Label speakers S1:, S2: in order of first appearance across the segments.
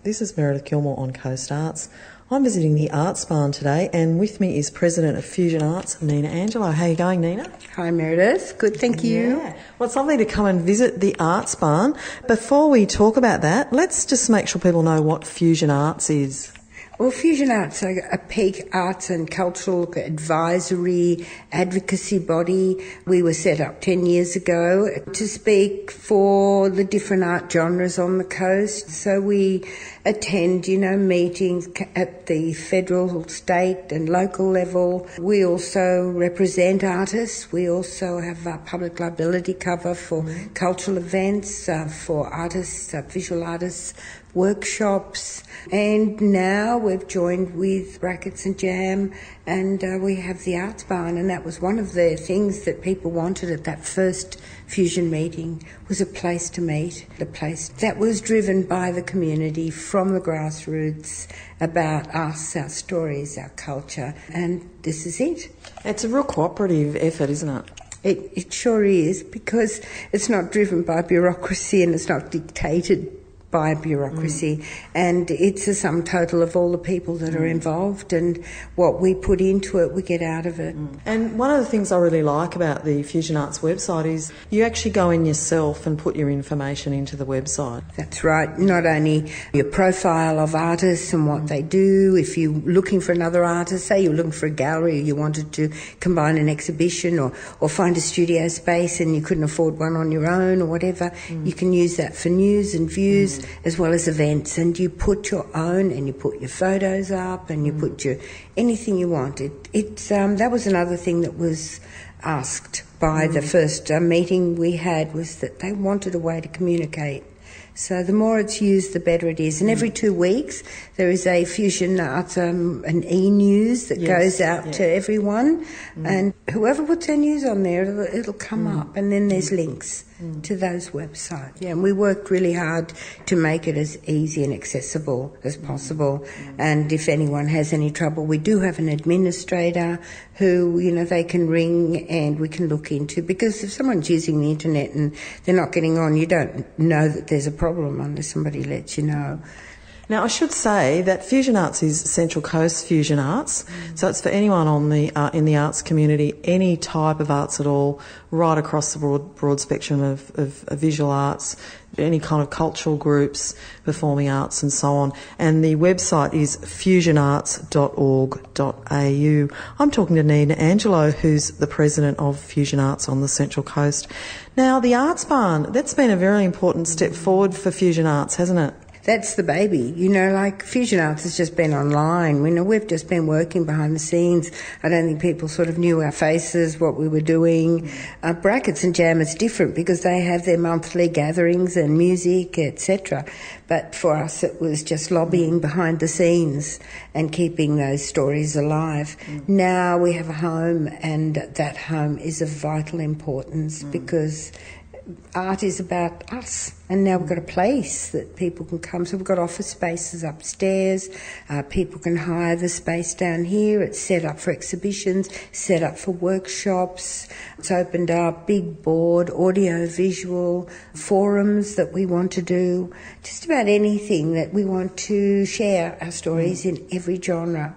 S1: This is Meredith Gilmore on Coast Arts. I'm visiting the ArtsBarn today, and with me is President of Fusion Arts, Nina Angelo. How are you going, Nina?
S2: Hi, Meredith. Good, thank you.
S1: Yeah. Well, it's lovely to come and visit the ArtsBarn. Before we talk about that, let's just make sure people know what Fusion Arts is.
S2: Well, Fusion Arts are a peak arts and cultural advisory advocacy body. We were set up 10 years ago to speak for the different art genres on the coast. So we attend, meetings at the federal, state and local level. We also represent artists. We also have public liability cover for cultural events, for artists, visual artists, workshops, and now we've joined with Brackets and Jam, and we have the ArtsBarn, and that was one of the things that people wanted at that first Fusion meeting, was a place to meet, a place that was driven by the community from the grassroots about us, our stories, our culture, and this is it.
S1: It's a real cooperative effort, isn't it?
S2: It sure is, because it's not driven by bureaucracy and it's not dictated by bureaucracy, and it's a sum total of all the people that are involved, and what we put into it, we get out of it.
S1: And one of the things I really like about the Fusion Arts website is you actually go in yourself and put your information into the website.
S2: That's right. Not only your profile of artists and what they do, if you're looking for another artist, say you're looking for a gallery or you wanted to combine an exhibition or find a studio space and you couldn't afford one on your own or whatever, you can use that for news and views as well as events, and you put your own, and you put your photos up, and you put your anything you want. That was another thing that was asked by the first meeting we had, was that they wanted a way to communicate. So the more it's used, the better it is. And every 2 weeks, there is a Fusion Arts, an e-news that goes out to everyone. And whoever puts their news on there, it'll come up. And then there's links to those websites. Yeah, and we worked really hard to make it as easy and accessible as possible. And if anyone has any trouble, we do have an administrator who, they can ring and we can look into. Because if someone's using the internet and they're not getting on, you don't know that there's a problem unless somebody lets you know.
S1: Now, I should say that Fusion Arts is Central Coast Fusion Arts, so it's for anyone on the in the arts community, any type of arts at all, right across the broad spectrum of visual arts, any kind of cultural groups, performing arts and so on. And the website is fusionarts.org.au. I'm talking to Nina Angelo, who's the president of Fusion Arts on the Central Coast. Now, the ArtsBarn, that's been a very important step forward for Fusion Arts, hasn't it?
S2: That's the baby. Fusion Arts has just been online. We've just been working behind the scenes. I don't think people sort of knew our faces, what we were doing. Brackets and Jam is different because they have their monthly gatherings and music, etc. But for us, it was just lobbying behind the scenes and keeping those stories alive. Now we have a home, and that home is of vital importance because art is about us, and now we've got a place that people can come. So we've got office spaces upstairs. People can hire the space down here. It's set up for exhibitions, set up for workshops. It's opened up, big board, audio, visual, forums that we want to do. Just about anything that we want to share our stories in every genre.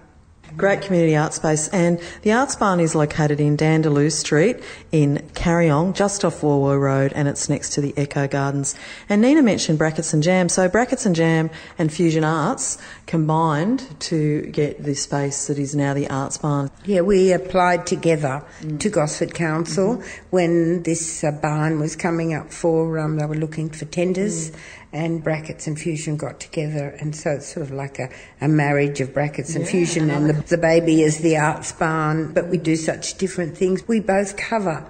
S1: Great community art space, and the ArtsBarn is located in Dandaloo Street in Carryong, just off Warwo Road, and it's next to the Echo Gardens. And Nina mentioned Brackets and Jam, so Brackets and Jam and Fusion Arts combined to get the space that is now the ArtsBarn.
S2: Yeah, we applied together to Gosford Council when this barn was coming up for, they were looking for tenders. And Brackets and Fusion got together, and so it's sort of like a marriage of Brackets and Fusion, and the baby is the ArtsBarn, but we do such different things. We both cover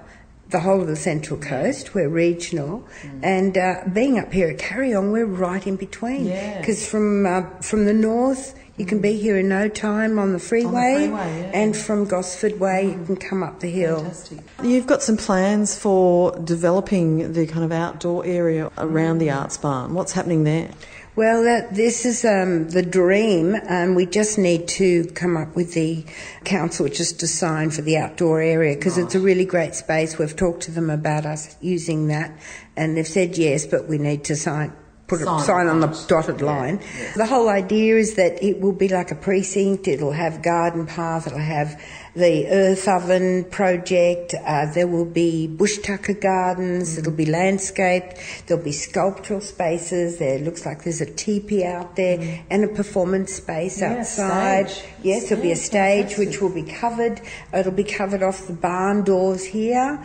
S2: the whole of the Central Coast. We're regional, and being up here at Carryong, we're right in between, because from the north, you can be here in no time on the freeway, and from Gosford Way you can come up the hill.
S1: Fantastic. You've got some plans for developing the kind of outdoor area around the ArtsBarn. What's happening there?
S2: Well, this is the dream. We just need to come up with the council just to sign for the outdoor area, because it's a really great space. We've talked to them about us using that, and they've said yes, but we need to sign put a sign on the dotted line. Yeah. The whole idea is that it will be like a precinct. It'll have garden path. It'll have the earth oven project. There will be bush tucker gardens. It'll be landscaped. There'll be sculptural spaces. There looks like there's a teepee out there and a performance space outside. Yes, there'll be a stage which will be covered. It'll be covered off the barn doors here,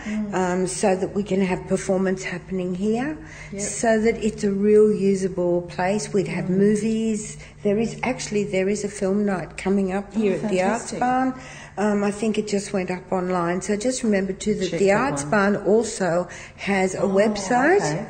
S2: so that we can have performance happening here. Yep. So that it's a real usable place. We'd have movies. There is a film night coming up here at the ArtsBarn. I think it just went up online. So just remember too that the ArtsBarn also has a website. Okay.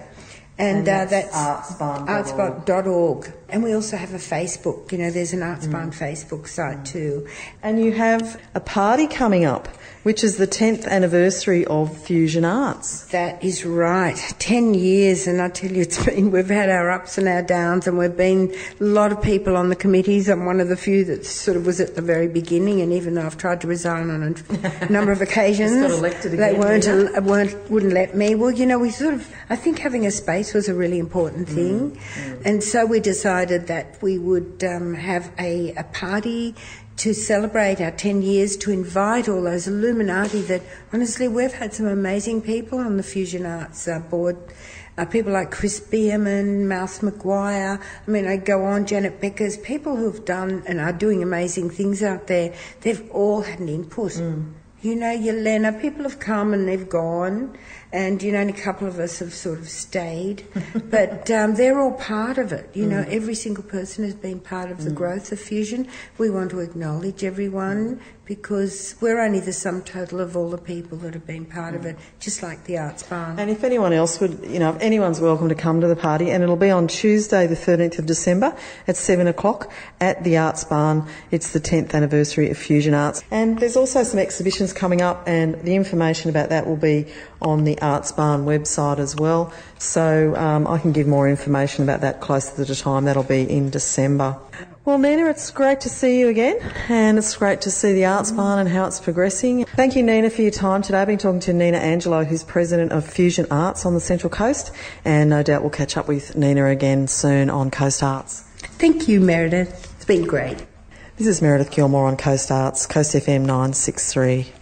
S2: And that's artsbarn.org. And we also have a Facebook. You know, there's an ArtsBarn Facebook site too.
S1: And you have a party coming up, which is the 10th anniversary of Fusion Arts.
S2: That is right. 10 years, and I tell you, we've had our ups and our downs, and we've been a lot of people on the committees. I'm one of the few that sort of was at the very beginning, and even though I've tried to resign on a number of occasions,
S1: got elected again,
S2: they wouldn't let me. Well, you know, I think having a space was a really important thing, and so we decided that we would have a party to celebrate our 10 years, to invite all those Illuminati that, honestly, we've had some amazing people on the Fusion Arts board. People like Chris Bierman, Mouse McGuire, I mean, I go on, Janet Beckers, people who've done and are doing amazing things out there. They've all had an input. You know, Yelena, people have come and they've gone, and, you know, only a couple of us have sort of stayed. But they're all part of it. You know, every single person has been part of the growth of Fusion. We want to acknowledge everyone because we're only the sum total of all the people that have been part of it, just like the ArtsBarn.
S1: And if anyone else would, you know, if anyone's welcome to come to the party, and it'll be on Tuesday the 13th of December at 7 o'clock at the ArtsBarn. It's the 10th anniversary of Fusion Arts. And there's also some exhibitions coming up, and the information about that will be on the ArtsBarn website as well. So I can give more information about that closer to the time. That'll be in December. Well, Nina, it's great to see you again, and it's great to see the ArtsBarn and how it's progressing. Thank you, Nina, for your time today. I've been talking to Nina Angelo, who's president of Fusion Arts on the Central Coast, and no doubt we'll catch up with Nina again soon on Coast Arts.
S2: Thank you, Meredith. It's been great.
S1: This is Meredith Gilmore on Coast Arts, Coast FM 963.